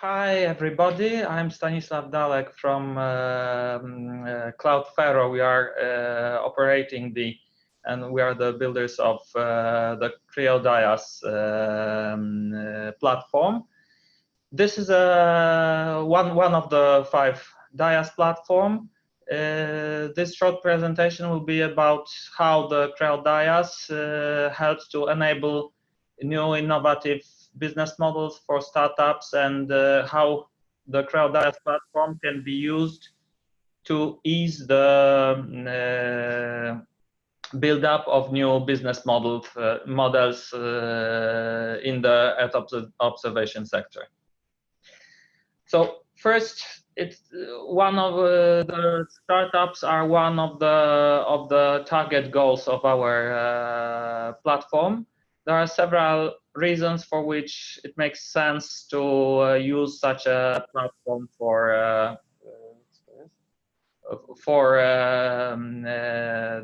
Hi everybody, I'm Stanisław Dalek from Cloudfaro. We are operating and we are the builders of the CreoDIAS platform. This is one of the 5 DIAS platform. This short presentation will be about how the CreoDIAS helps to enable new innovative business models for startups and how the CreoDIAS platform can be used to ease the build-up of new business models in the Earth observation sector. So first, it's one of the startups are one of the target goals of our platform. There are several reasons for which it makes sense to use such a platform for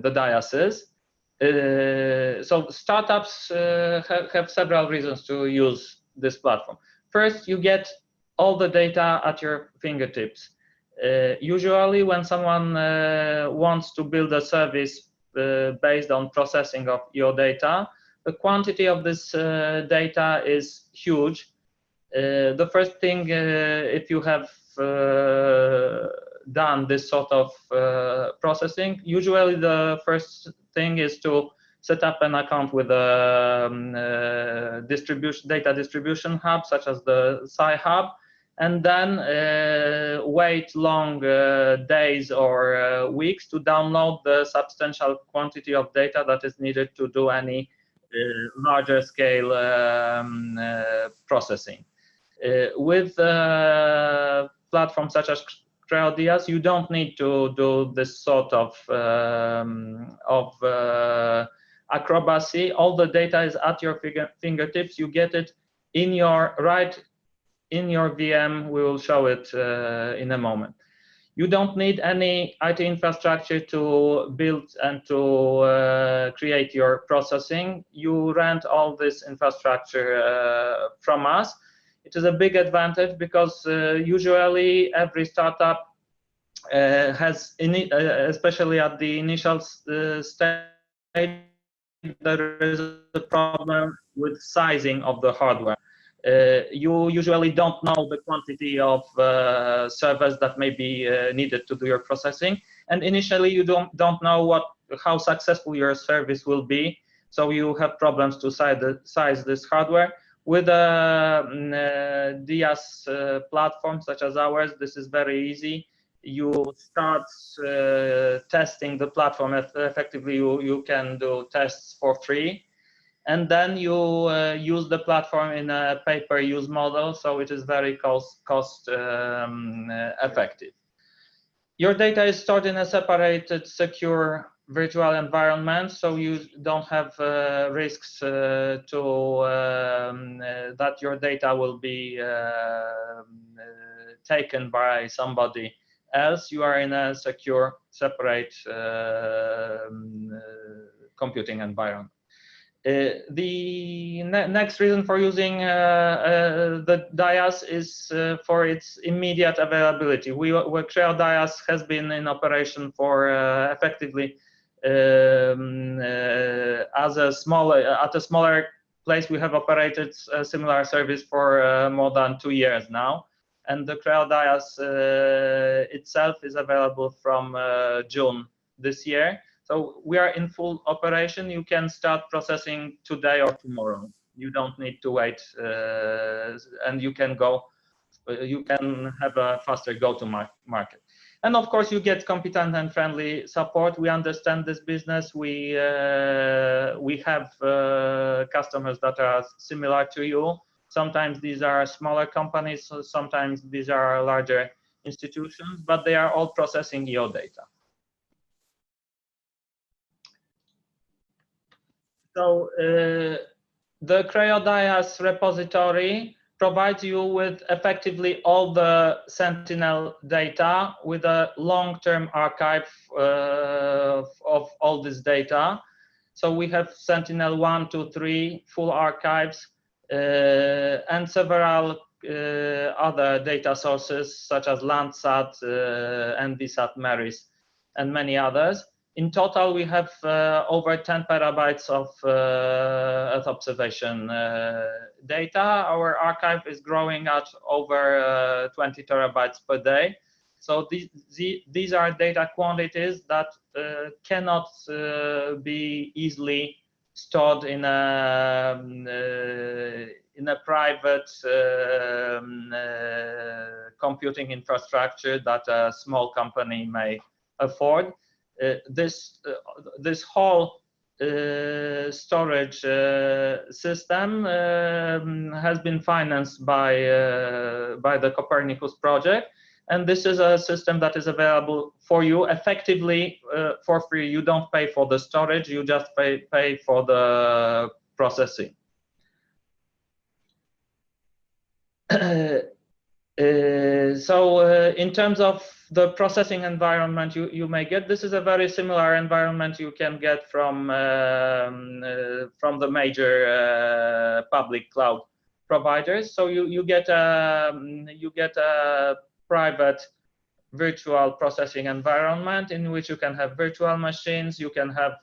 the DIASes. So startups have several reasons to use this platform. First, you get all the data at your fingertips. Usually, when someone wants to build a service based on processing of your data, the quantity of this data is huge. The first thing, if you have done this sort of processing, usually the first thing is to set up an account with a data distribution hub, such as the Sci-Hub, and then wait long days or weeks to download the substantial quantity of data that is needed to do any larger scale processing. With platforms such as CreoDIAS, you don't need to do this sort of acrobacy. All the data is at your fingertips. You get it in your VM. We will show it in a moment. You don't need any IT infrastructure to build and to create your processing. You rent all this infrastructure from us. It is a big advantage because usually every startup has, especially at the initial stage, there is a problem with sizing of the hardware. You usually don't know the quantity of servers that may be needed to do your processing, and initially you don't know how successful your service will be, so you have problems to size this hardware. With a DIAS platform such as ours, this is very easy. You start testing the platform. Effectively, you can do tests for free. And then you use the platform in a pay-per-use model, so it is very cost effective. Your data is stored in a separated, secure virtual environment, so you don't have risks that your data will be taken by somebody else. You are in a secure, separate computing environment. The next reason for using the DIAS is for its immediate availability. CreoDIAS has been in operation for effectively at a smaller place. We have operated a similar service for more than 2 years now, and the CreoDIAS itself is available from June this year. So we are in full operation. You can start processing today or tomorrow. You don't need to wait, and you can have a faster go-to-market. And of course, you get competent and friendly support. We understand this business. We have customers that are similar to you. Sometimes these are smaller companies, sometimes these are larger institutions, but they are all processing your data. So the CreoDIAS repository provides you with effectively all the Sentinel data with a long-term archive of all this data. So we have Sentinel 1, 2, 3 full archives and several other data sources such as Landsat, NVSat, MERIS, and many others. In total, we have over 10 petabytes of Earth observation data. Our archive is growing at over 20 terabytes per day. So these are data quantities that cannot be easily stored in a private computing infrastructure that a small company may afford. This whole storage system has been financed by the Copernicus project, and this is a system that is available for you effectively for free. You don't pay for the storage, you just pay for the processing. In terms of the processing environment you may get, this is a very similar environment you can get from the major public cloud providers. So you get a private virtual processing environment in which you can have virtual machines, you can have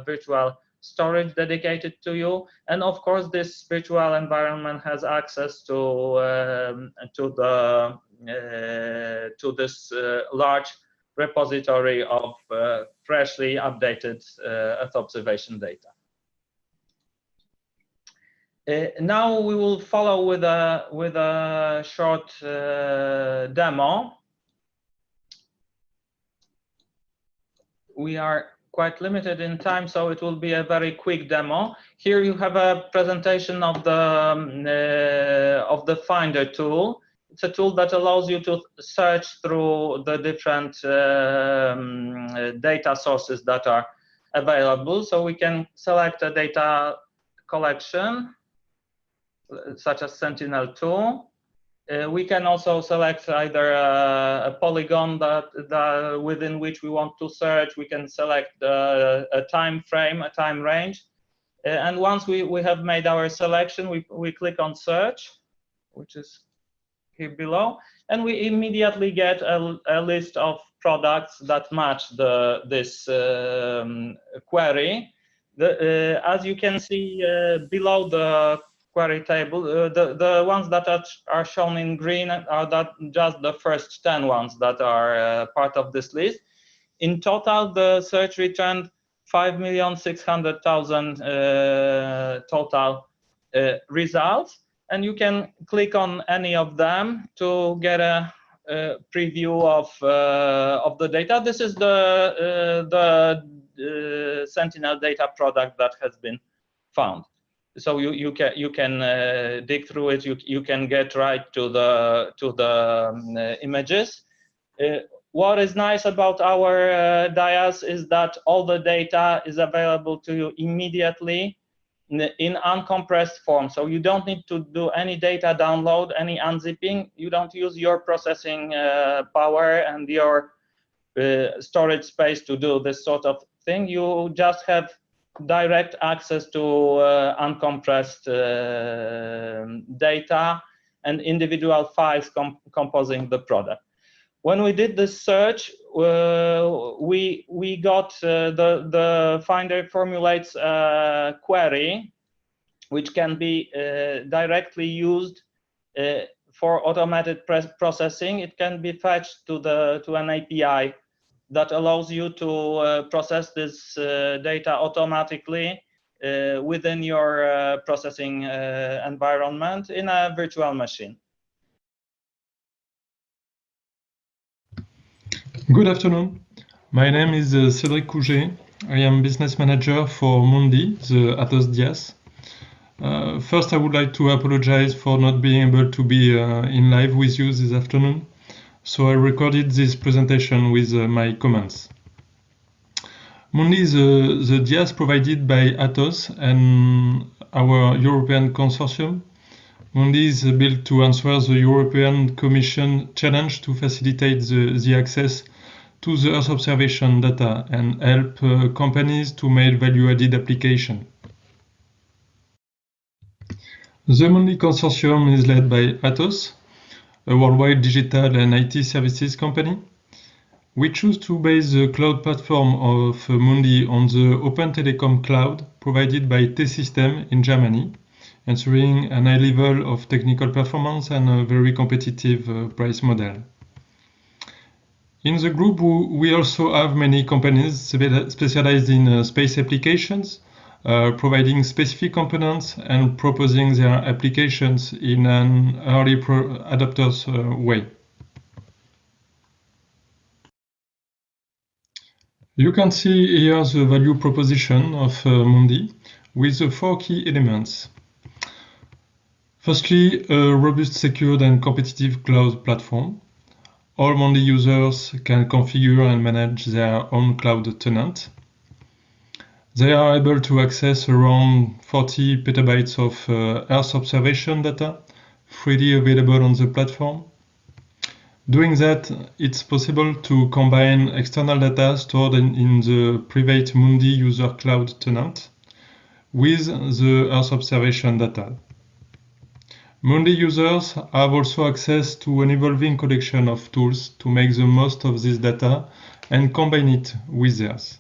virtual storage dedicated to you, and of course this virtual environment has access to this large repository of freshly updated Earth observation data. Now we will follow with a short demo. We are quite limited in time, so it will be a very quick demo. Here you have a presentation of the Finder tool. It's a tool that allows you to search through the different data sources that are available. So we can select a data collection, such as Sentinel-2. We can also select either a polygon within which we want to search. We can select a time frame, a time range. And once we have made our selection, we click on search, which is here below, and we immediately get a list of products that match this query. As you can see below the query table, the ones that are shown in green are just the first 10 ones that are part of this list. In total, the search returned 5,600,000 total results, and you can click on any of them to get a preview of the data. This is the Sentinel data product that has been found. So you can dig through it. You can get right to the images. What is nice about our DIAS is that all the data is available to you immediately in uncompressed form. So you don't need to do any data download, any unzipping. You don't use your processing power and your storage space to do this sort of thing. You just have direct access to uncompressed data and individual files composing the product. When we did this search, we got the Finder formulates a query which can be directly used for automated processing. It can be fetched to an API that allows you to process this data automatically within your processing environment in a virtual machine. Good afternoon. My name is Cédric Couget. I am business manager for Mundi, the ONDA DIAS. First, I would like to apologize for not being able to be in live with you this afternoon. So I recorded this presentation with my comments. Mundi is the DIAS provided by Atos and our European consortium. Mundi is built to answer the European Commission challenge to facilitate the access to the Earth observation data and help companies to make value-added application. The Mundi consortium is led by Atos, a worldwide digital and IT services company. We choose to base the cloud platform of Mundi on the Open Telecom Cloud provided by T-Systems in Germany, ensuring a high level of technical performance and a very competitive price model. In the group, we also have many companies specialized in space applications, providing specific components and proposing their applications in an early adopters way. You can see here the value proposition of Mundi with the 4 key elements. Firstly, a robust, secured and competitive cloud platform. All Mundi users can configure and manage their own cloud tenant. They are able to access around 40 petabytes of Earth observation data freely available on the platform. Doing that, it's possible to combine external data stored in the private Mundi user cloud tenant with the Earth observation data. Mundi users have also access to an evolving collection of tools to make the most of this data and combine it with theirs.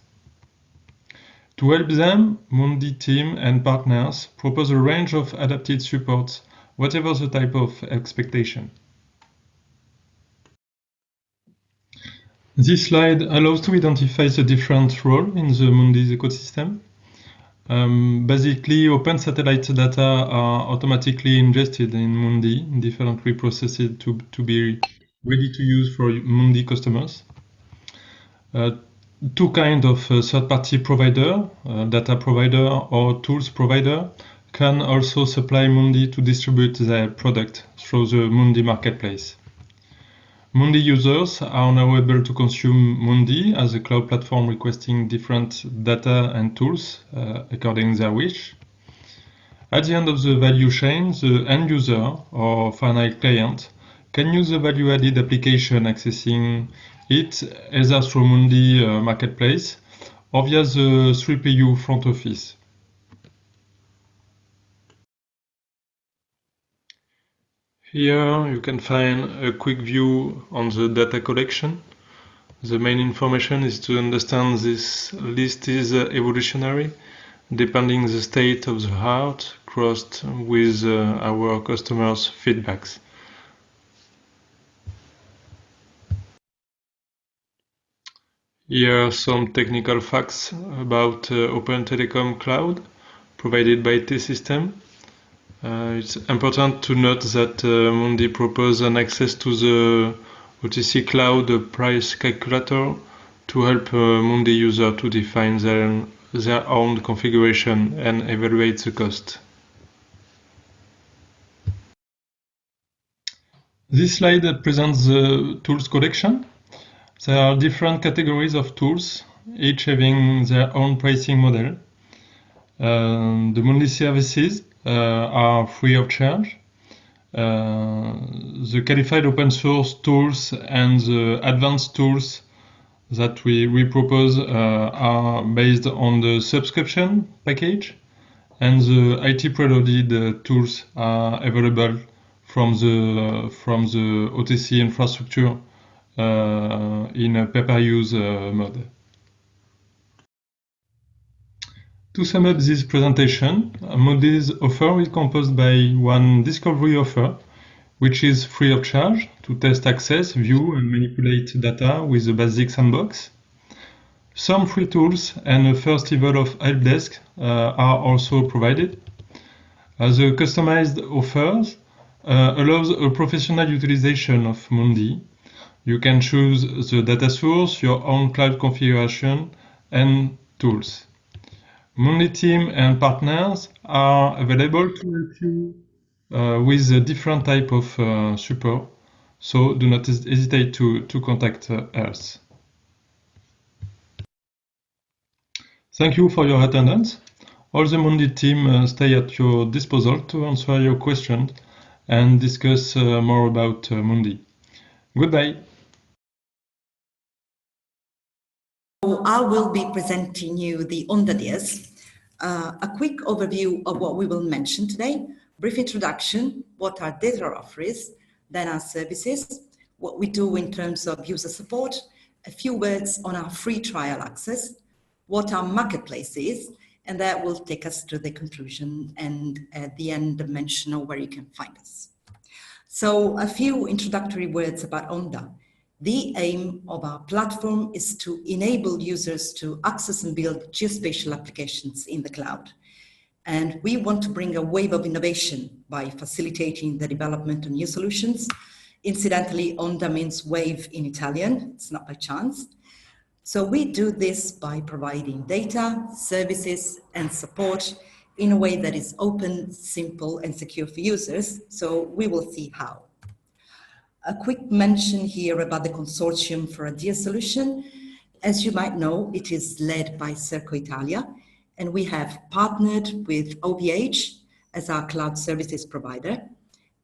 To help them, Mundi team and partners propose a range of adapted supports, whatever the type of expectation. This slide allows to identify the different roles in the Mundi's ecosystem. Basically, open satellite data are automatically ingested in Mundi, differently processed to be ready to use for Mundi customers. 2 kinds of third-party provider, data provider or tools provider, can also supply Mundi to distribute their product through the Mundi marketplace. Mundi users are now able to consume Mundi as a cloud platform requesting different data and tools according to their wish. At the end of the value chain, the end user or final client can use the value-added application accessing it either through Mundi marketplace or via the 3PU front office. Here you can find a quick view on the data collection. The main information is to understand this list is evolutionary, depending the state of the art crossed with our customers' feedbacks. Here are some technical facts about Open Telecom Cloud provided by T-Systems. It's important to note that Mundi proposes an access to the OTC Cloud price calculator to help Mundi user to define their own configuration and evaluate the cost. This slide presents the tools collection. There are different categories of tools, each having their own pricing model. The Mundi services are free of charge. The qualified open source tools and the advanced tools that we propose are based on the subscription package, and the IT preloaded tools are available from the OTC infrastructure in a pay-per-use mode. To sum up this presentation, Mundi's offer is composed by one discovery offer, which is free of charge to test access, view and manipulate data with the basic sandbox. Some free tools and a first level of helpdesk are also provided. The customized offers allows a professional utilization of Mundi. You can choose the data source, your own cloud configuration and tools. Mundi team and partners are available to help you with a different type of support, so do not hesitate to contact us. Thank you for your attendance. All the Mundi team stay at your disposal to answer your questions and discuss more about Mundi. Goodbye. I will be presenting you the ONDA DIAS, a quick overview of what we will mention today. Brief introduction, what our data offerings, then our services, what we do in terms of user support, a few words on our free trial access, what our marketplace is, and that will take us to the conclusion and at the end mention of where you can find us. So a few introductory words about ONDA. The aim of our platform is to enable users to access and build geospatial applications in the cloud. And we want to bring a wave of innovation by facilitating the development of new solutions. Incidentally, ONDA means wave in Italian, it's not by chance. So we do this by providing data, services, and support in a way that is open, simple, and secure for users. So we will see how. A quick mention here about the consortium for a DIAS solution. As you might know, it is led by Serco Italia, and we have partnered with OVH as our cloud services provider,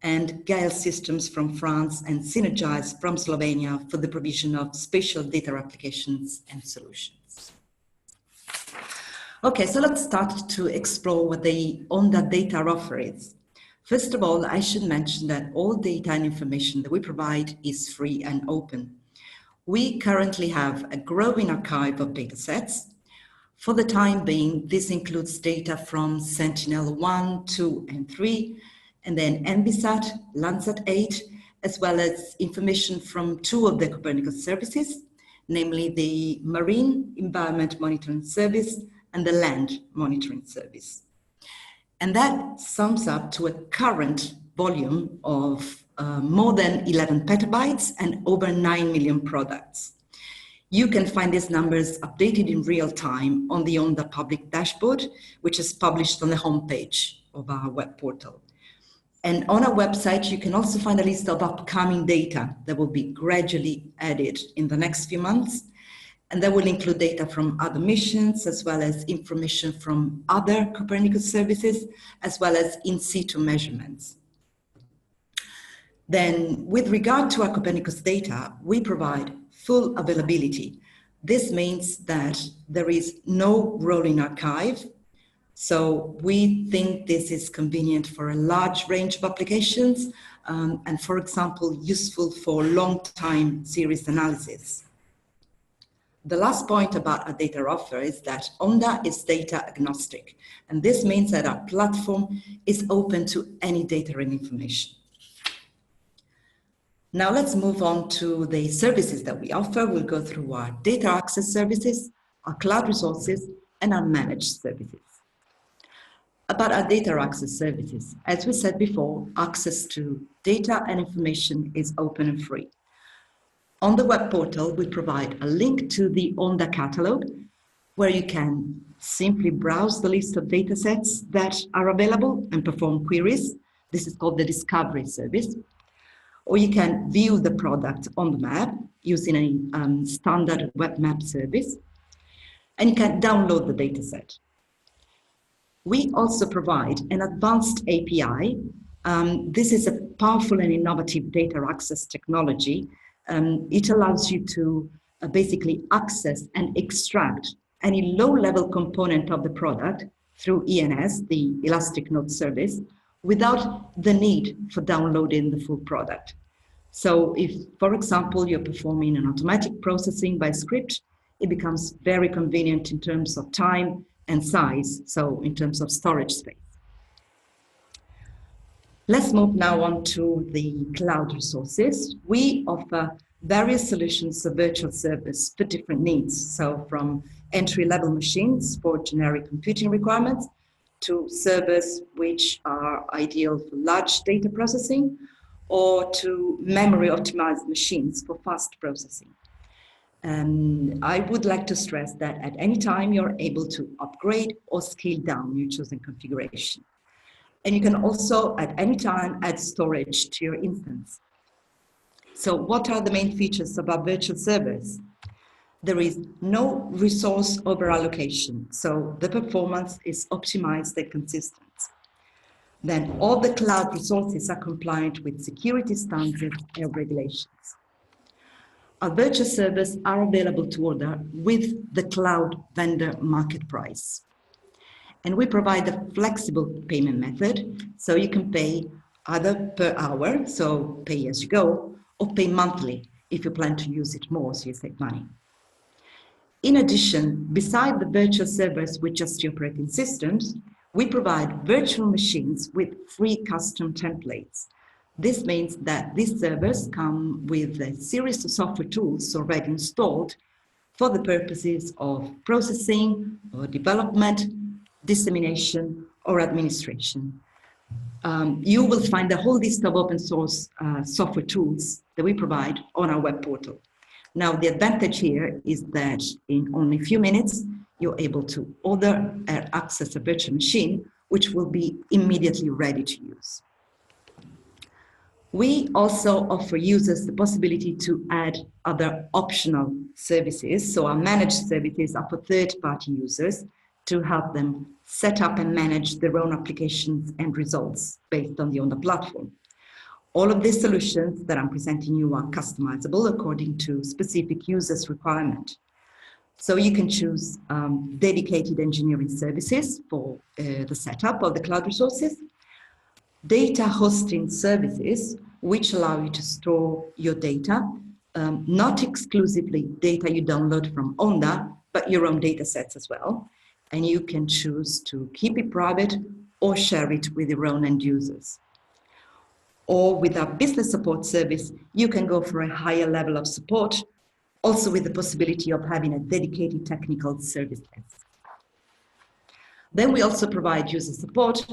and Gael Systems from France and Synergize from Slovenia for the provision of spatial data applications and solutions. Okay, so let's start to explore what the ONDA data offer is. First of all, I should mention that all data and information that we provide is free and open. We currently have a growing archive of data sets. For the time being, this includes data from Sentinel-1, 2, and 3, and then NBSAT, Landsat-8, as well as information from 2 of the Copernicus services, namely the Marine Environment Monitoring Service and the Land Monitoring Service. And that sums up to a current volume of more than 11 petabytes and over 9 million products. You can find these numbers updated in real time on the ONDA public dashboard, which is published on the homepage of our web portal. And on our website, you can also find a list of upcoming data that will be gradually added in the next few months. And that will include data from other missions, as well as information from other Copernicus services, as well as in situ measurements. Then, with regard to our Copernicus data, we provide full availability. This means that there is no rolling archive. So we think this is convenient for a large range of applications and, for example, useful for long-time series analysis. The last point about our data offer is that ONDA is data agnostic, and this means that our platform is open to any data and information. Now let's move on to the services that we offer. We'll go through our data access services, our cloud resources, and our managed services. About our data access services, as we said before, access to data and information is open and free. On the web portal, we provide a link to the ONDA catalog, where you can simply browse the list of datasets that are available and perform queries. This is called the discovery service. Or you can view the product on the map using a standard web map service, and you can download the dataset. We also provide an advanced API. This is a powerful and innovative data access technology. It allows you to basically access and extract any low-level component of the product through ENS, the Elastic Node Service, without the need for downloading the full product. So if, for example, you're performing an automatic processing by script, it becomes very convenient in terms of time and size, so in terms of storage space. Let's move now on to the cloud resources. We offer various solutions of virtual servers for different needs. So from entry-level machines for generic computing requirements to servers which are ideal for large data processing, or to memory-optimized machines for fast processing. And I would like to stress that at any time you're able to upgrade or scale down your chosen configuration. And you can also at any time add storage to your instance. So what are the main features of our virtual servers? There is no resource over-allocation, so the performance is optimized and consistent. Then all the cloud resources are compliant with security standards and regulations. Our virtual servers are available to order with the cloud vendor market price. And we provide a flexible payment method, so you can pay either per hour, so pay as you go, or pay monthly if you plan to use it more, so you save money. In addition, beside the virtual servers with just the operating systems, we provide virtual machines with free custom templates. This means that these servers come with a series of software tools already installed for the purposes of processing or development, dissemination, or administration. You will find a whole list of open source software tools that we provide on our web portal. Now, the advantage here is that in only a few minutes, you're able to order and access a virtual machine, which will be immediately ready to use. We also offer users the possibility to add other optional services. So our managed services are for third-party users to help them set up and manage their own applications and results based on the ONDA platform. All of these solutions that I'm presenting you are customizable according to specific users' requirement. So you can choose dedicated engineering services for the setup of the cloud resources, data hosting services, which allow you to store your data, not exclusively data you download from ONDA, but your own data sets as well. And you can choose to keep it private or share it with your own end users. Or with our business support service, you can go for a higher level of support, also with the possibility of having a dedicated technical service desk. Then we also provide user support,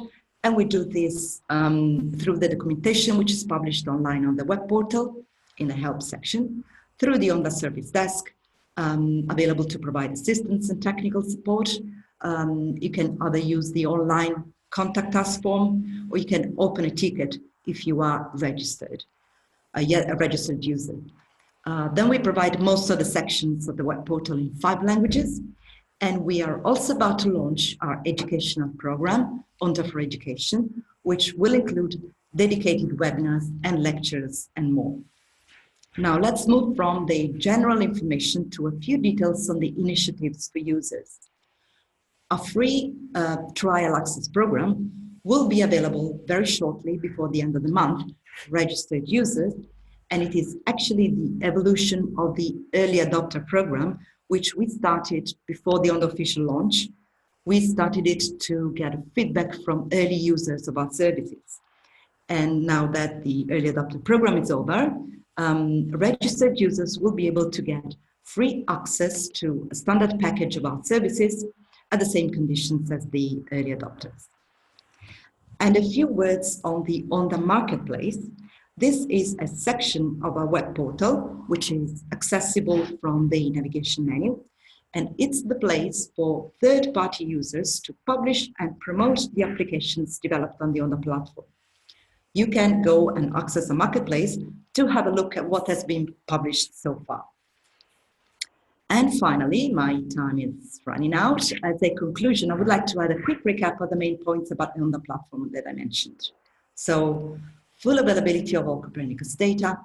and we do this through the documentation, which is published online on the web portal in the help section, through the ONDA service desk, available to provide assistance and technical support. You can either use the online contact us form, or you can open a ticket if you are registered, a registered user. Then we provide most of the sections of the web portal in 5 languages. And we are also about to launch our educational program, ONDA for Education, which will include dedicated webinars and lectures and more. Now let's move from the general information to a few details on the initiatives for users. A free trial access program will be available very shortly before the end of the month for registered users, and it is actually the evolution of the early adopter program, which we started before the ONDA official launch. We started it to get feedback from early users of our services. And now that the early adopter program is over, registered users will be able to get free access to a standard package of our services at the same conditions as the early adopters. And a few words on the ONDA Marketplace. This is a section of our web portal, which is accessible from the navigation menu. And it's the place for third-party users to publish and promote the applications developed on the ONDA platform. You can go and access a marketplace to have a look at what has been published so far. And finally, my time is running out. As a conclusion, I would like to add a quick recap of the main points about the ONDA platform that I mentioned. So, full availability of all Copernicus data,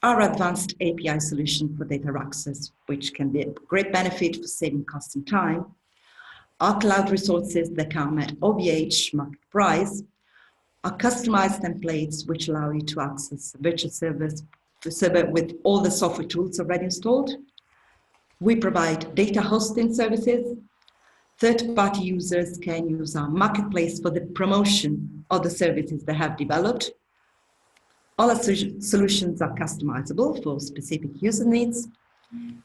our advanced API solution for data access, which can be a great benefit for saving cost and time, our cloud resources that come at OVH market price, our customized templates, which allow you to access virtual servers with all the software tools already installed. We provide data hosting services. Third-party users can use our marketplace for the promotion of the services they have developed. All our solutions are customizable for specific user needs.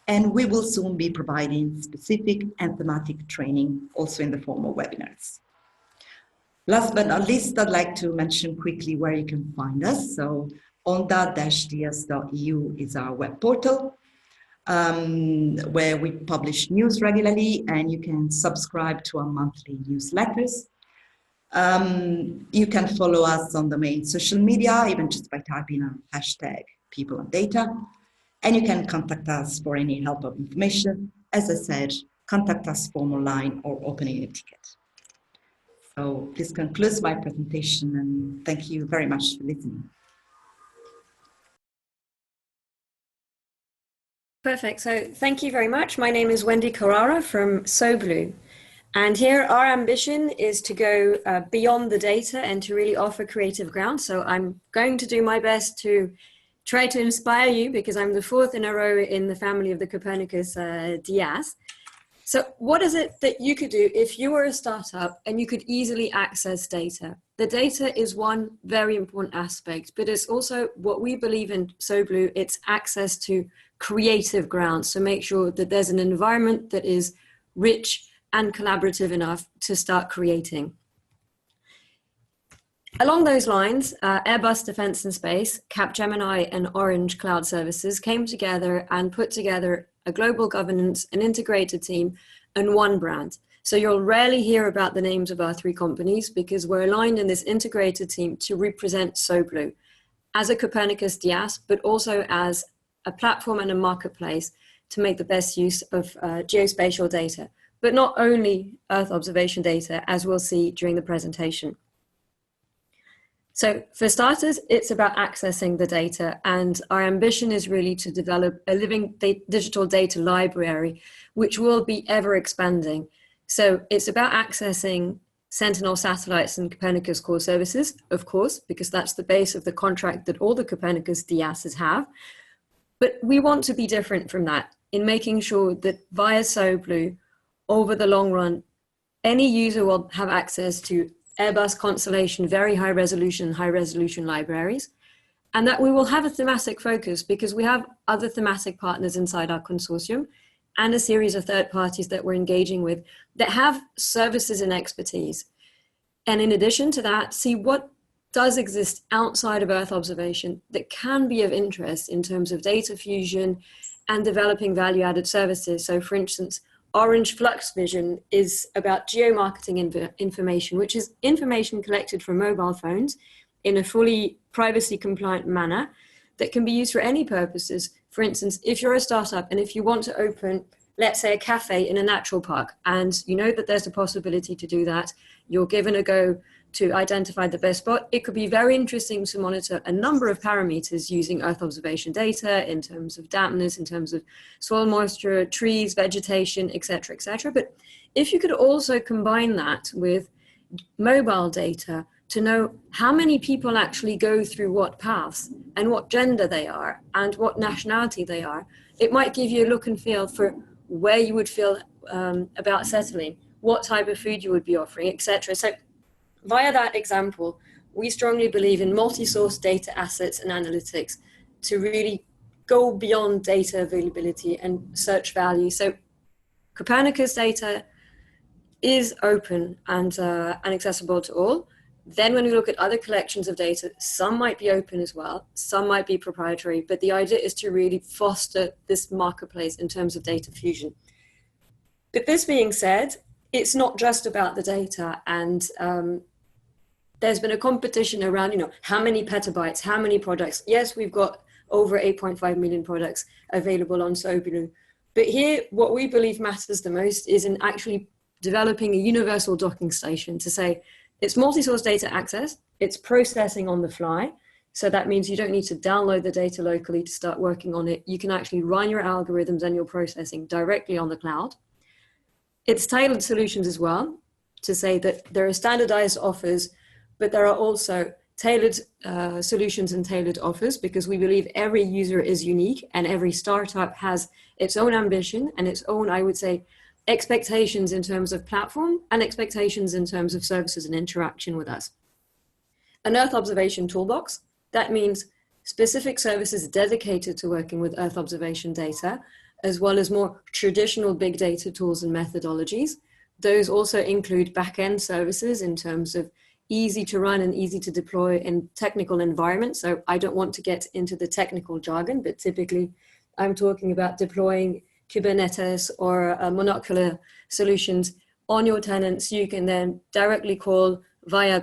And we will soon be providing specific and thematic training also in the form of webinars. Last but not least, I'd like to mention quickly where you can find us. So onda-dias.eu is our web portal, where we publish news regularly, and you can subscribe to our monthly newsletters. You can follow us on the main social media, even just by typing our hashtag people and data. And you can contact us for any help or information. As I said, contact us form online or opening a ticket. So this concludes my presentation, and thank you very much for listening. Perfect. So thank you very much. My name is Wendy Carrara from SoBLU. And here our ambition is to go beyond the data and to really offer creative ground. So I'm going to do my best to try to inspire you, because I'm the fourth in a row in the family of the Copernicus DIAS. So what is it that you could do if you were a startup and you could easily access data? The data is one very important aspect, but it's also what we believe in SoBLU, it's access to creative ground. So make sure that there's an environment that is rich and collaborative enough to start creating. Along those lines, Airbus Defence and Space, Capgemini and Orange Cloud Services came together and put together a global governance, an integrated team, and one brand. So you'll rarely hear about the names of our three companies because we're aligned in this integrated team to represent SoBLU as a Copernicus DIAS, but also as a platform and a marketplace to make the best use of geospatial data, but not only Earth observation data, as we'll see during the presentation. So for starters, it's about accessing the data, and our ambition is really to develop a living digital data library, which will be ever expanding. So it's about accessing Sentinel satellites and Copernicus core services, of course, because that's the base of the contract that all the Copernicus DIASs have. But we want to be different from that in making sure that via SoBLU, over the long run, any user will have access to Airbus Constellation, very high resolution libraries, and that we will have a thematic focus because we have other thematic partners inside our consortium and a series of third parties that we're engaging with that have services and expertise. And in addition to that, see what does exist outside of Earth observation that can be of interest in terms of data fusion and developing value-added services. So for instance, Orange Flux Vision is about geomarketing information, which is information collected from mobile phones in a fully privacy compliant manner that can be used for any purposes. For instance, if you're a startup and if you want to open, let's say, a cafe in a natural park, and you know that there's a possibility to do that, you're given a go to identify the best spot, it could be very interesting to monitor a number of parameters using Earth observation data in terms of dampness, in terms of soil moisture, trees, vegetation, etc., etc. But if you could also combine that with mobile data to know how many people actually go through what paths and what gender they are and what nationality they are, it might give you a look and feel for where you would feel about settling, what type of food you would be offering, etc. So via that example, we strongly believe in multi-source data assets and analytics to really go beyond data availability and search value. So Copernicus data is open and accessible to all. Then when we look at other collections of data, some might be open as well, some might be proprietary, but the idea is to really foster this marketplace in terms of data fusion. But this being said, it's not just about the data, and there's been a competition around, how many petabytes, how many products. Yes, we've got over 8.5 million products available on SoBLU. But here, what we believe matters the most is in actually developing a universal docking station to say it's multi-source data access, it's processing on the fly. So that means you don't need to download the data locally to start working on it. You can actually run your algorithms and your processing directly on the cloud. It's tailored solutions as well, to say that there are standardized offers, but there are also tailored solutions and tailored offers, because we believe every user is unique and every startup has its own ambition and its own, I would say, expectations in terms of platform and expectations in terms of services and interaction with us. An Earth observation toolbox, that means specific services dedicated to working with Earth observation data, as well as more traditional big data tools and methodologies. Those also include back-end services in terms of easy to run and easy to deploy in technical environments. So I don't want to get into the technical jargon, but typically I'm talking about deploying Kubernetes or monocular solutions on your tenants. You can then directly call via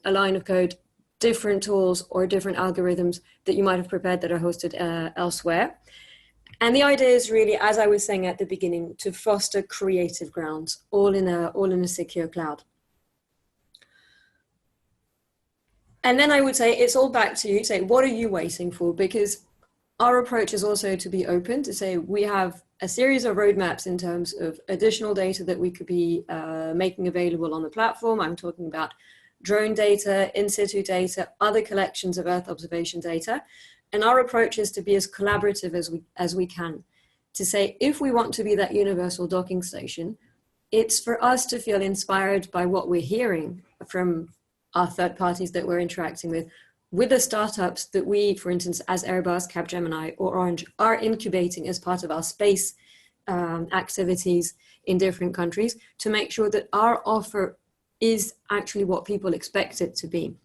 a line of code different tools or different algorithms that you might have prepared that are hosted elsewhere. And the idea is really, as I was saying at the beginning, to foster creative grounds, all in a secure cloud. And then I would say it's all back to you. Say, what are you waiting for? Because our approach is also to be open, to say we have a series of roadmaps in terms of additional data that we could be making available on the platform. I'm talking about drone data, in situ data, other collections of Earth observation data. And our approach is to be as collaborative as we can, to say, if we want to be that universal docking station, it's for us to feel inspired by what we're hearing from our third parties that we're interacting with the startups that we, for instance, as Airbus, Capgemini, or Orange, are incubating as part of our space activities in different countries, to make sure that our offer is actually what people expect it to be.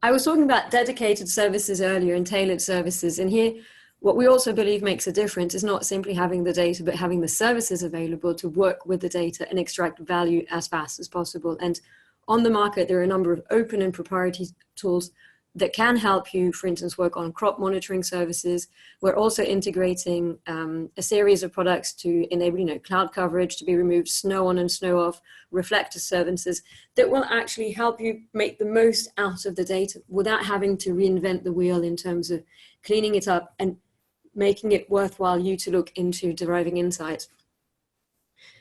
I was talking about dedicated services earlier and tailored services, and here what we also believe makes a difference is not simply having the data, but having the services available to work with the data and extract value as fast as possible. And on the market, there are a number of open and proprietary tools that can help you, for instance, work on crop monitoring services. We're also integrating a series of products to enable, cloud coverage to be removed, snow on and snow off, reflector services that will actually help you make the most out of the data without having to reinvent the wheel in terms of cleaning it up and making it worthwhile you to look into deriving insights.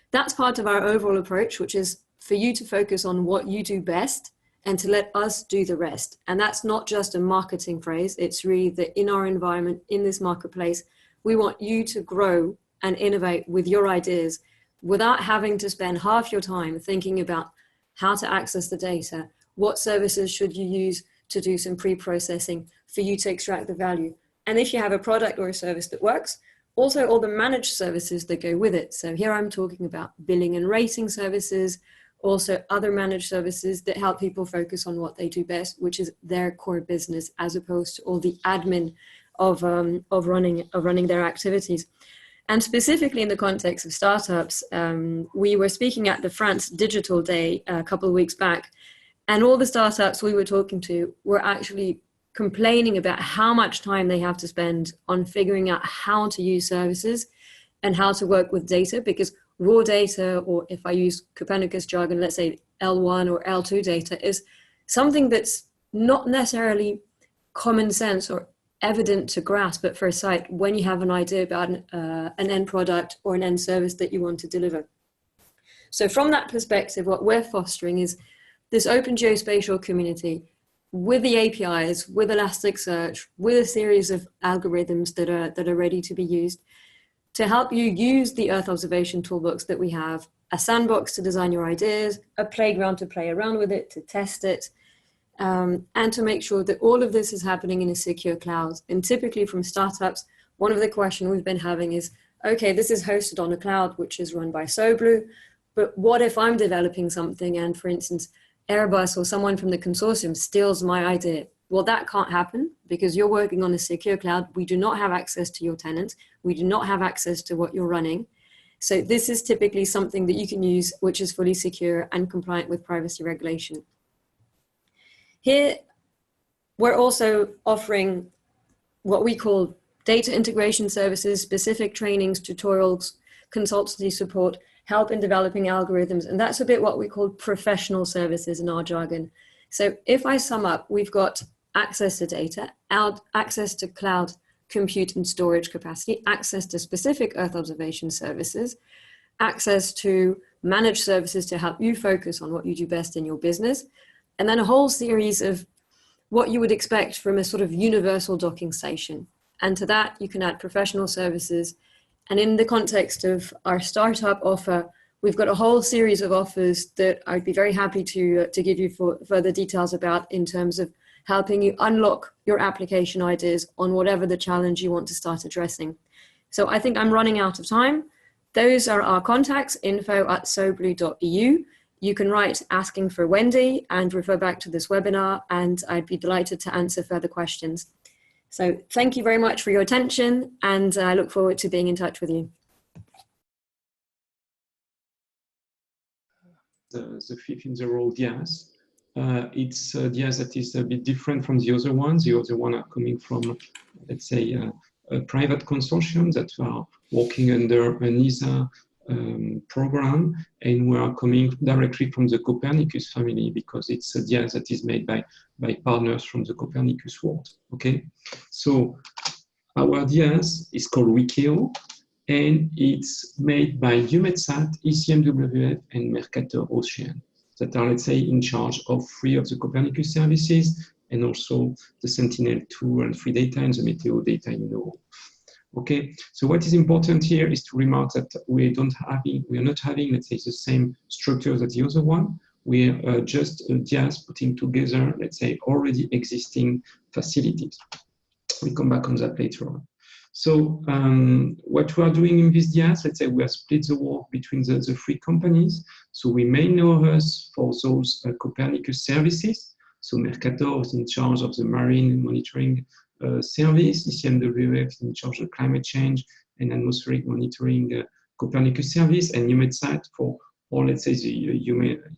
That's part of our overall approach, which is for you to focus on what you do best and to let us do the rest. And that's not just a marketing phrase. It's really that in our environment, in this marketplace, we want you to grow and innovate with your ideas without having to spend half your time thinking about how to access the data, what services should you use to do some pre-processing for you to extract the value. And if you have a product or a service that works, also all the managed services that go with it. So here I'm talking about billing and rating services, also other managed services that help people focus on what they do best, which is their core business, as opposed to all the admin of running their activities. And specifically in the context of startups, we were speaking at the France Digital Day a couple of weeks back, and all the startups we were talking to were actually complaining about how much time they have to spend on figuring out how to use services and how to work with data, because raw data, or if I use Copernicus jargon, let's say L1 or L2 data, is something that's not necessarily common sense or evident to grasp at first sight when you have an idea about an end product or an end service that you want to deliver. So from that perspective, what we're fostering is this open geospatial community with the APIs, with Elasticsearch, with a series of algorithms that are ready to be used, to help you use the Earth observation toolbox that we have, a sandbox to design your ideas, a playground to play around with it, to test it, and to make sure that all of this is happening in a secure cloud. And typically from startups, one of the questions we've been having is, okay, this is hosted on a cloud which is run by SoBLU, but what if I'm developing something and, for instance, Airbus or someone from the consortium steals my idea? Well, that can't happen because you're working on a secure cloud. We do not have access to your tenants. We do not have access to what you're running. So this is typically something that you can use, which is fully secure and compliant with privacy regulation. Here, we're also offering what we call data integration services, specific trainings, tutorials, consultancy support, help in developing algorithms. And that's a bit what we call professional services in our jargon. So if I sum up, we've got access to data, access to cloud compute and storage capacity, access to specific Earth observation services, access to managed services to help you focus on what you do best in your business, and then a whole series of what you would expect from a sort of universal docking station. And to that, you can add professional services. And in the context of our startup offer, we've got a whole series of offers that I'd be very happy to give you for further details about in terms of helping you unlock your application ideas on whatever the challenge you want to start addressing. So I think I'm running out of time. Those are our contacts, info@soblu.eu. You can write asking for Wendy and refer back to this webinar, and I'd be delighted to answer further questions. So thank you very much for your attention, and I look forward to being in touch with you. The fifth in the row DIAS. It's a DIAS that is a bit different from the other ones. The other one are coming from, let's say, a private consortium that are working under an ESA program, and we are coming directly from the Copernicus family because it's a DIAS that is made by partners from the Copernicus world. Okay, so our DIAS is called WEKEO, and it's made by EUMETSAT, ECMWF, and Mercator Ocean, that are, let's say, in charge of 3 of the Copernicus services, and also the Sentinel-2 and 3 data and the Meteo data, you know. Okay, so what is important here is to remark that we are not having, let's say, the same structure as the other one. We are just DIAS putting together, let's say, already existing facilities. We'll come back on that later on. So what we are doing in this DIAS, let's say we have split the work between the 3 companies. So we may know us for those Copernicus services. So Mercator is in charge of the marine monitoring service, ECMWF is in charge of climate change and atmospheric monitoring Copernicus service, and EUMETSAT for all, let's say, the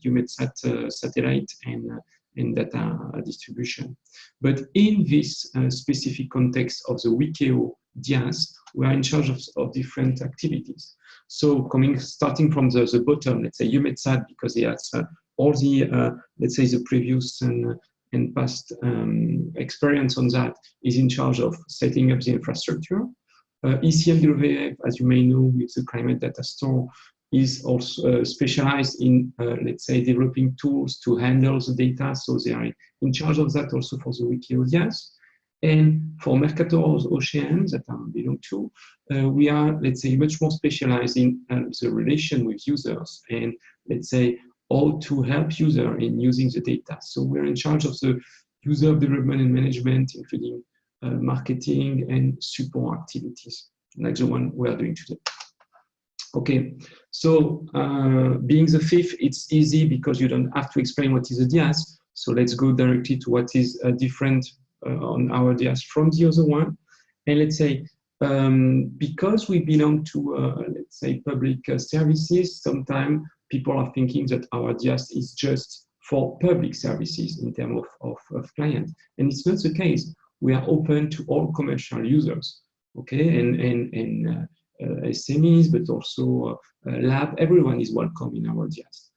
EUMETSAT satellite and data distribution. But in this specific context of the WEKEO DIAS, we are in charge of different activities. So starting from the bottom, let's say EUMETSAT, because it has all the, let's say, the previous and past experience on that, is in charge of setting up the infrastructure. ECMWF, as you may know, with the climate data store, is also specialized in, let's say, developing tools to handle the data. So they are in charge of that also for the WEKEO DIAS. And for Mercator Ocean, that I belong to, we are, let's say, much more specialized in the relation with users and, let's say, how to help user in using the data. So we're in charge of the user development and management, including marketing and support activities, like the one we are doing today. Okay, so being the 5th, it's easy because you don't have to explain what is a DIAS. So let's go directly to what is different on our DIAS from the other one. And let's say, because we belong to, let's say, public services, sometimes people are thinking that our DIAS is just for public services in terms of clients. And it's not the case. We are open to all commercial users, okay? And SMEs, but also lab, everyone is welcome in our DIAS.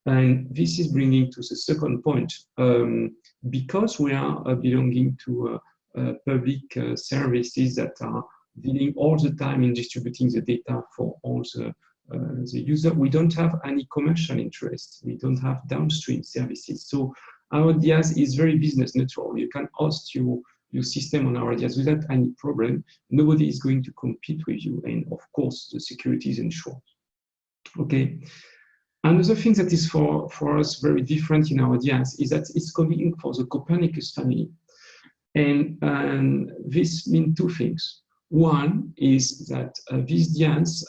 And this is bringing to the second point. Because we are belonging to public services that are dealing all the time in distributing the data for all the user, we don't have any commercial interest. We don't have downstream services. So our DIAS is very business neutral. You can host your system on our DIAS without any problem. Nobody is going to compete with you. And of course, the security is ensured. Okay. Another thing that is for us very different in our DIAS is that it's coming for the Copernicus family. And this means 2 things. One is that this DIAS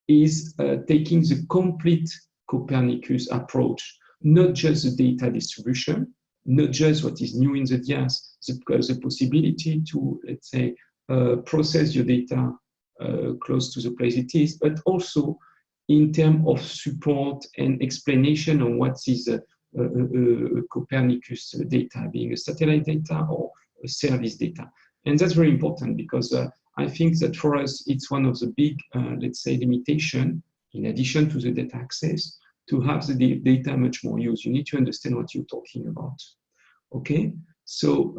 is taking the complete Copernicus approach, not just the data distribution, not just what is new in the DIAS, the possibility to, let's say, process your data close to the place it is, but also in terms of support and explanation on what is a Copernicus data, being a satellite data or a service data. And that's very important because I think that for us, it's one of the big, let's say, limitation, in addition to the data access, to have the data much more used. You need to understand what you're talking about. Okay, so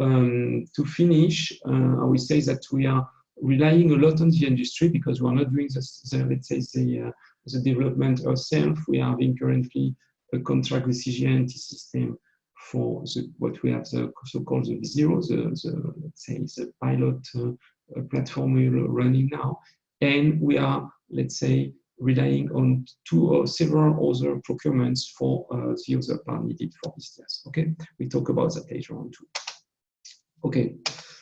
to finish, I will say that we are relying a lot on the industry because we are not doing let's say, the development ourselves. We are having currently a contract with CGNT system for what we have the so-called the V0, let's say, the pilot platform we're running now, and we are, let's say, relying on 2 or several other procurements for the other part needed for this test. Okay, we talk about that later on too. Okay,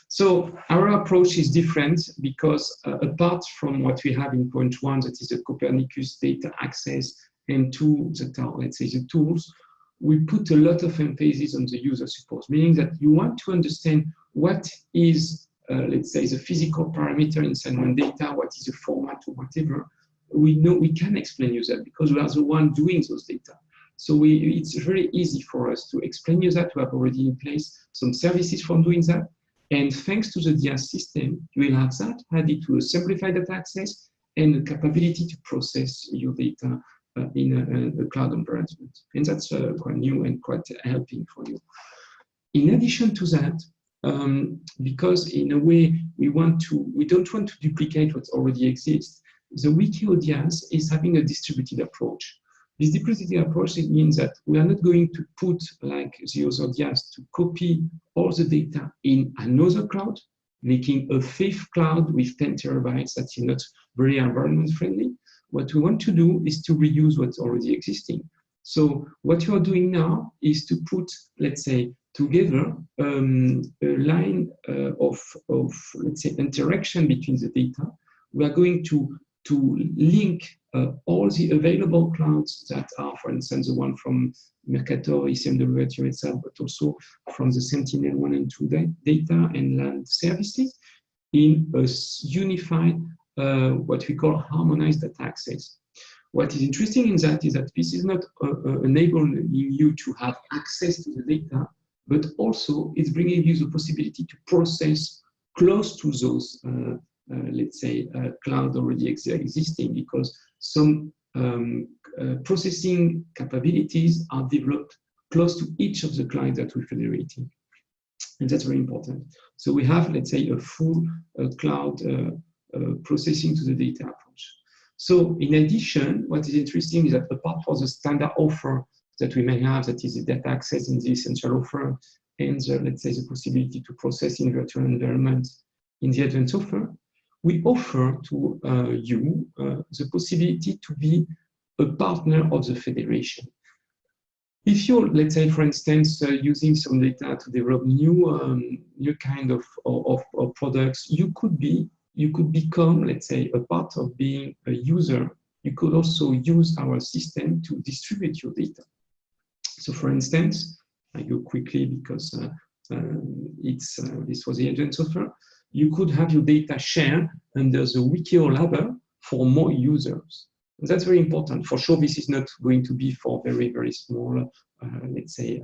so our approach is different because apart from what we have in point 1, that is the Copernicus data access, and 2 that are, let's say, the tools, we put a lot of emphasis on the user support, meaning that you want to understand what is, let's say, the physical parameter inside one data, what is the format or whatever. We know we can explain you that because we are the one doing those data. So it's very easy for us to explain you that. We have already in place some services for doing that. And thanks to the DIAS system, you will have that added to a simplified data access and the capability to process your data in a cloud environment. And that's quite new and quite helping for you. In addition to that, because in a way we don't want to duplicate what already exists. The WEKEO DIAS is having a distributed approach. This distributed approach, it means that we are not going to put, like the other DIAS, to copy all the data in another cloud, making a fifth cloud with 10 terabytes that is not very environment friendly. What we want to do is to reuse what's already existing. So what you are doing now is to put, let's say, together a line of, let's say, interaction between the data. We are going to link all the available clouds that are, for instance, the one from Mercator, SoBLU itself, but also from the Sentinel 1 and 2 data and land services in a unified, what we call harmonized data access. What is interesting in that is that this is not enabling you to have access to the data, but also it's bringing you the possibility to process close to those, let's say, cloud already existing, because some processing capabilities are developed close to each of the clients that we're federating. And that's very important. So we have, let's say, a full cloud processing to the data approach. So in addition, what is interesting is that apart from the standard offer that we may have, that is the data access in the essential offer, and the, let's say, the possibility to process in virtual environment in the advanced offer, we offer to you the possibility to be a partner of the federation. If you're, let's say, for instance, using some data to develop new kind of products, you could become, let's say, a part of being a user. You could also use our system to distribute your data. So, for instance, I go quickly because this was the advanced offer. You could have your data shared under the WEKEO ladder for more users. And that's very important. For sure, this is not going to be for very, very small, let's say,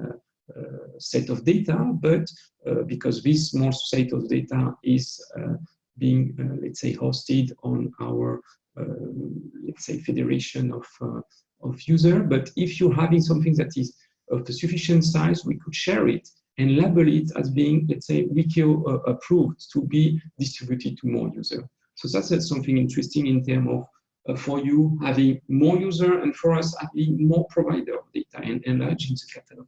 set of data, but because this small set of data is being, let's say, hosted on our, let's say, federation of users. But if you're having something that is of the sufficient size, we could share it and label it as being, let's say, WEKEO approved to be distributed to more users. So that's something interesting in terms of, for you, having more users, and for us, having more provider of data and enlarging the catalog.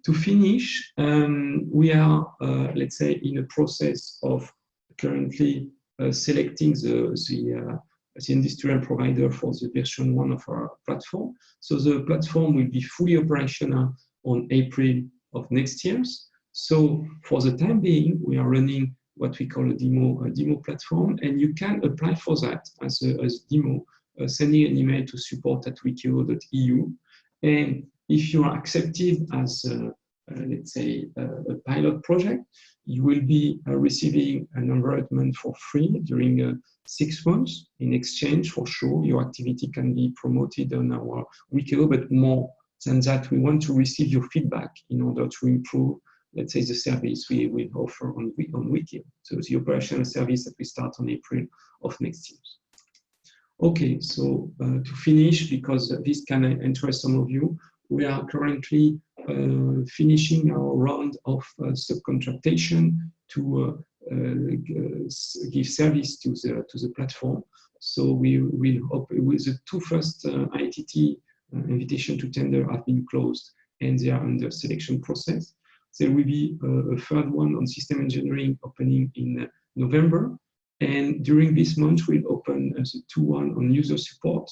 To finish, we are, let's say, in a process of currently selecting the industrial provider for the version 1 of our platform. So the platform will be fully operational on April of next year. So for the time being, we are running what we call a demo platform, and you can apply for that as demo, sending an email to support@wekeo.eu. And if you are accepted as, let's say, a pilot project, you will be receiving an environment for free during 6 months. In exchange, for sure, your activity can be promoted on our WEKEO, but more than that, we want to receive your feedback in order to improve, let's say, the service we will offer on WEKEO. So the operational service that we start on April of next year. Okay, so to finish, because this can interest some of you, we are currently finishing our round of subcontractation to give service to the platform. So we will hope with the 2 first ITT invitation to tender have been closed and they are under selection process. There will be a third one on system engineering opening in November. And during this month, we'll open the 2-1 on user support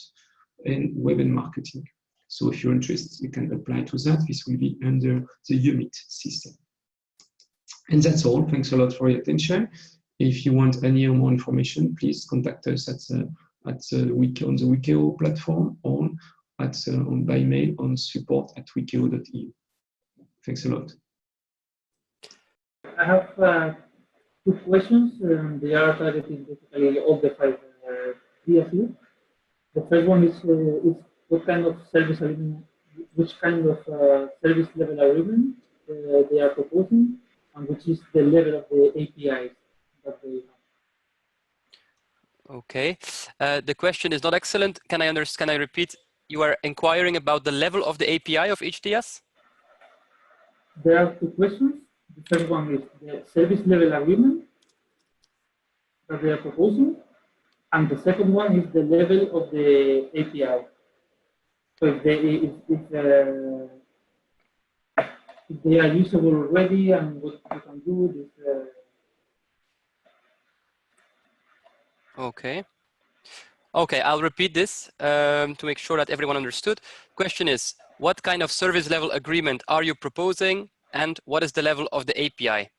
and web and marketing. So if you're interested, you can apply to that. This will be under the UMIT system. And that's all. Thanks a lot for your attention. If you want any more information, please contact us on the WEKEO platform or by mail on support@wekeo.eu. Thanks a lot. I have 2 questions. They are targeting basically all the 5 DSU. The first one is what kind of service agreement, which kind of service level agreement they are proposing, and which is the level of the APIs that they have. Okay, the question is not excellent. Can I repeat? You are inquiring about the level of the API of each DIAS? There are 2 questions. The first one is the service level agreement that they are proposing, and the second one is the level of the API. So if they are usable already and what you can do is. Okay. Okay, I'll repeat this to make sure that everyone understood. Question is, what kind of service level agreement are you proposing, and what is the level of the API?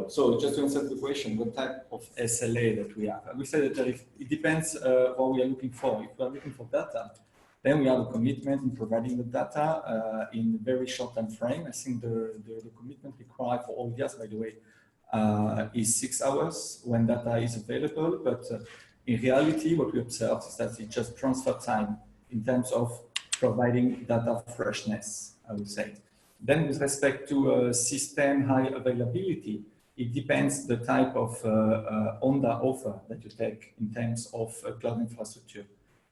So just to answer the question, what type of SLA that we have? We say that it depends what we are looking for. If we are looking for data, then we have a commitment in providing the data in a very short time frame. I think the commitment required for all DIAS, by the way, is 6 hours when data is available. But in reality, what we observe is that it's just transfer time in terms of providing data freshness, I would say. Then with respect to system high availability, it depends the type of ONDA offer that you take in terms of cloud infrastructure.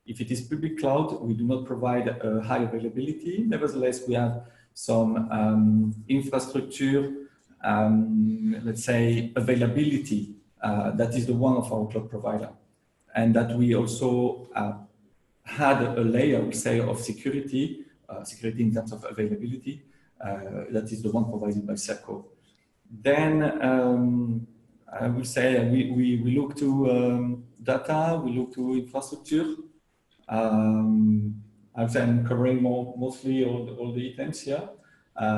If it is public cloud, we do not provide high availability. Nevertheless, we have some infrastructure, let's say, availability that is the one of our cloud provider. And that we also had a layer, we say, of security, security in terms of availability, that is the one provided by SoBLU. Then I will say we look to data, we look to infrastructure. I would say I'm covering mostly all the items here.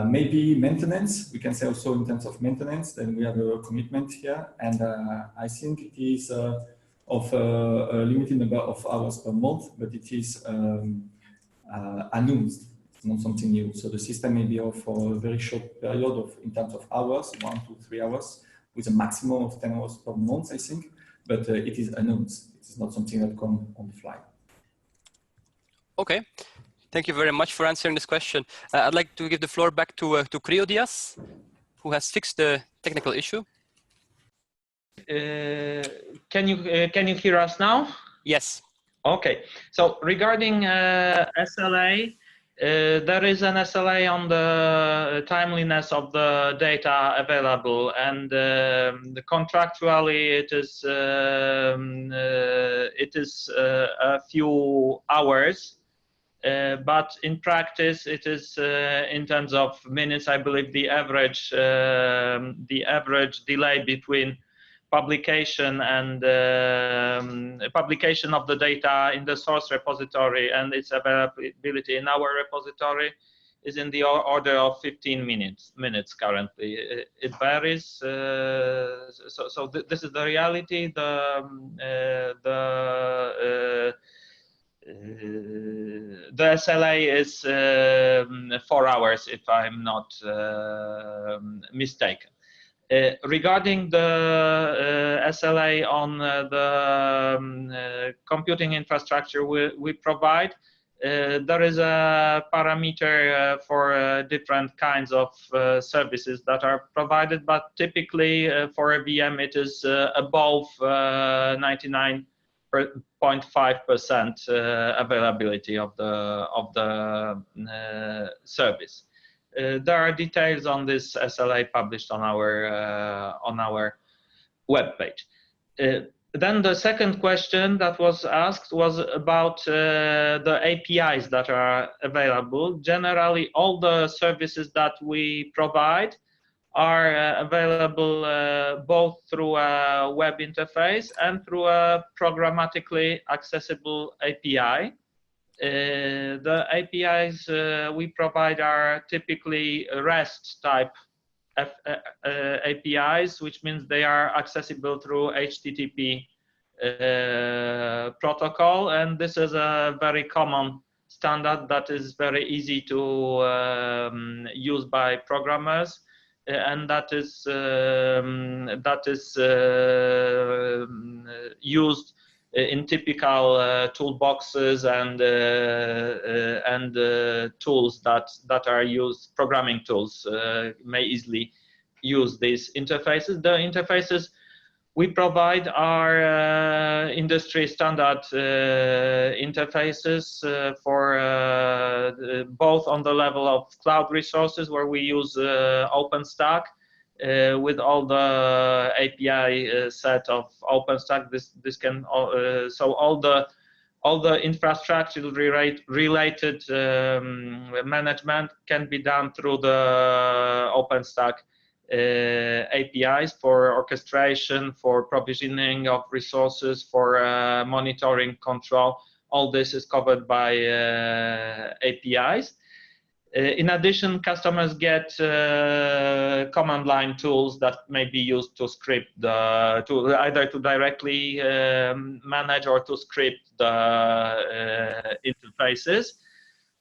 Maybe maintenance, we can say also in terms of maintenance, then we have a commitment here. And I think it is of a limited number of hours per month, but it is announced. Not something new. So the system may be off for a very short period of, in terms of hours, 1 to 3 hours, with a maximum of 10 hours per month, I think. But it is announced. It is not something that comes on the fly. Okay. Thank you very much for answering this question. I'd like to give the floor back to CreoDIAS, who has fixed the technical issue. Can you hear us now? Yes. Okay. So regarding SLA, there is an SLA on the timeliness of the data available, and contractually it is a few hours, but in practice it is in terms of minutes. I believe the average delay between publication and publication of the data in the source repository and its availability in our repository is in the order of 15 minutes currently. It varies. So this is the reality. The SLA is 4 hours, if I'm not mistaken. Regarding the SLA on the computing infrastructure we provide, there is a parameter for different kinds of services that are provided, but typically for a VM it is above 99.5% availability of the service. There are details on this SLA published on our webpage. Then the second question that was asked was about the APIs that are available. Generally, all the services that we provide are available both through a web interface and through a programmatically accessible API. The APIs we provide are typically REST type APIs, which means they are accessible through HTTP protocol, and this is a very common standard that is very easy to use by programmers, and that is used in typical toolboxes and tools that are used. Programming tools may easily use these interfaces. The interfaces We provide our industry standard interfaces for both on the level of cloud resources, where we use OpenStack with all the API set of OpenStack. This can so all the infrastructure related management can be done through the OpenStack APIs for orchestration, for provisioning of resources, for monitoring, control. All this is covered by APIs. In addition, customers get command line tools that may be used to script either to directly manage or to script the interfaces.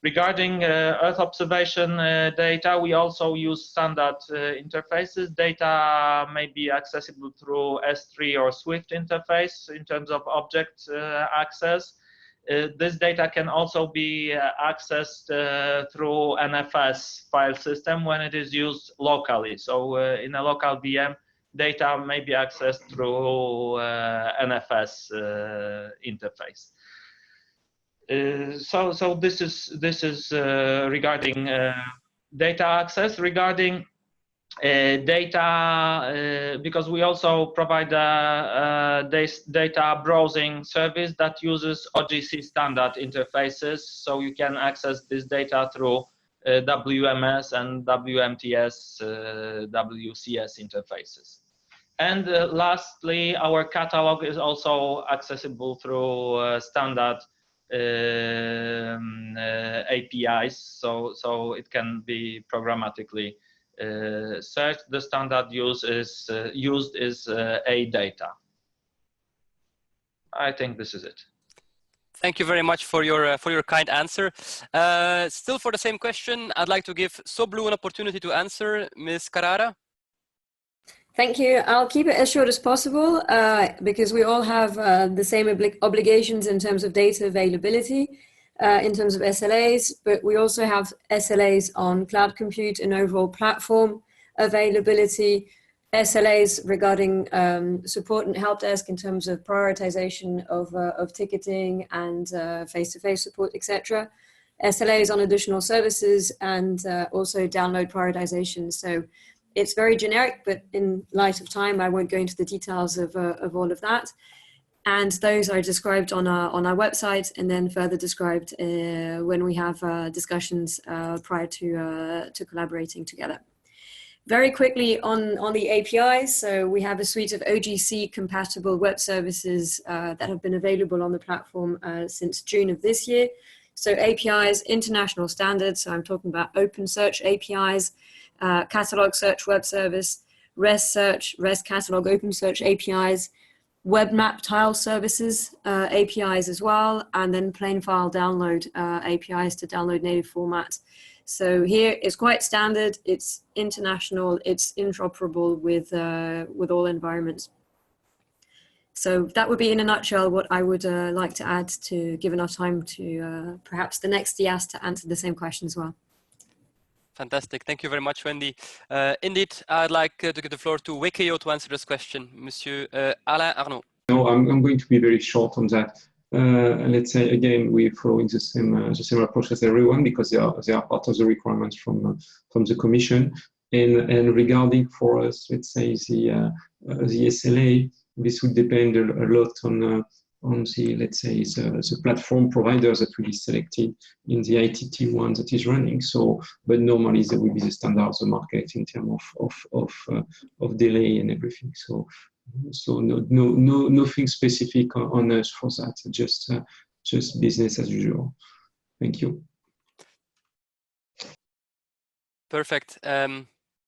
Regarding Earth observation data, we also use standard interfaces. Data may be accessible through S3 or Swift interface in terms of object access. This data can also be accessed through NFS file system when it is used locally. So in a local VM, data may be accessed through NFS interface. So this is regarding data access. Regarding data, because we also provide a data browsing service that uses OGC standard interfaces, so you can access this data through WMS and WMTS, WCS interfaces. And lastly, our catalog is also accessible through standard APIs, so it can be programmatically searched. The standard used is AData. I think this is it. Thank you very much for your kind answer. Still for the same question, I'd like to give SoBLU an opportunity to answer. Ms. Carrara. Thank you. I'll keep it as short as possible because we all have the same obligations in terms of data availability, in terms of SLAs, but we also have SLAs on cloud compute and overall platform availability, SLAs regarding support and help desk in terms of prioritization of ticketing and face-to-face support, etc. SLAs on additional services and also download prioritization. So it's very generic, but in light of time, I won't go into the details of all of that. And those are described on our website and then further described when we have discussions prior to collaborating together. Very quickly on the APIs, so we have a suite of OGC compatible web services that have been available on the platform since June of this year. So APIs, international standards, so I'm talking about OpenSearch APIs, catalog search web service, REST search, REST catalog OpenSearch APIs, web map tile services APIs as well, and then plain file download APIs to download native formats. So here it's quite standard, it's international, it's interoperable with all environments. So that would be in a nutshell what I would like to add to give enough time to perhaps the next DIAS to answer the same question as well. Fantastic. Thank you very much, Wendy. Indeed, I'd like to give the floor to WEKEO to answer this question. Monsieur Alain Arnaud. No, I'm going to be very short on that. Let's say, again, we're following the same approach as everyone because they are part of the requirements from the Commission. And regarding for us, let's say, the SLA, this would depend a lot on the, let's say, the platform providers that will be selected in the ITT one that is running. So, but normally there will be the standard of the market in terms of delay and everything. So nothing specific on us for that. Just business as usual. Thank you. Perfect.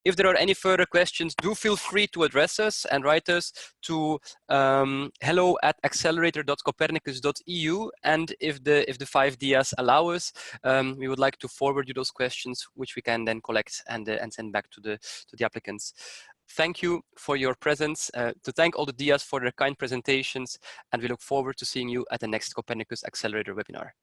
If there are any further questions, do feel free to address us and write us to hello@accelerator.copernicus.eu. And if the 5 DIAS allow us, we would like to forward you those questions, which we can then collect and send back to the applicants. Thank you for your presence. To thank all the DIAS for their kind presentations, and we look forward to seeing you at the next Copernicus Accelerator webinar.